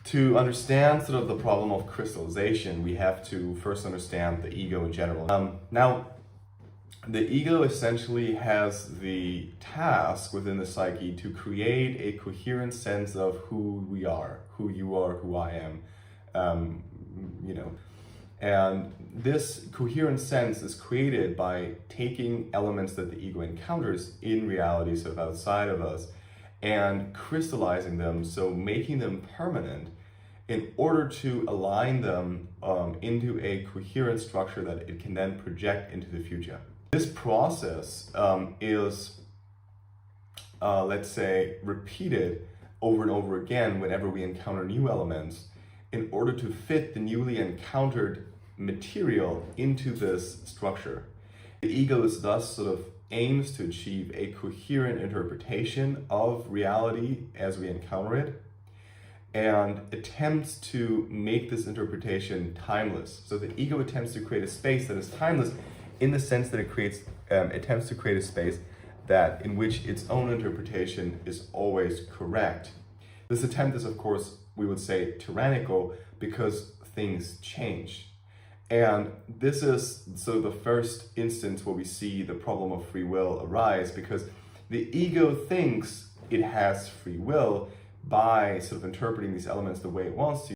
To understand sort of the problem of crystallization, we have to first understand the ego in general. Now, the ego essentially has the task within the psyche to create a coherent sense of who we are, who you are, who I am, And this coherent sense is created by taking elements that the ego encounters in reality, sort of outside of us, and crystallizing them, so making them permanent in order to align them into a coherent structure that it can then project into the future. This process is, let's say, repeated over and over again whenever we encounter new elements in order to fit the newly encountered material into this structure. The ego is thus sort of aims to achieve a coherent interpretation of reality as we encounter it, and attempts to make this interpretation timeless. So the ego attempts to create a space that is timeless in the sense that it attempts to create a space in which its own interpretation is always correct. This attempt is, of course, we would say tyrannical, because things change. And this is so the first instance where we see the problem of free will arise, because the ego thinks it has free will by sort of interpreting these elements the way it wants to.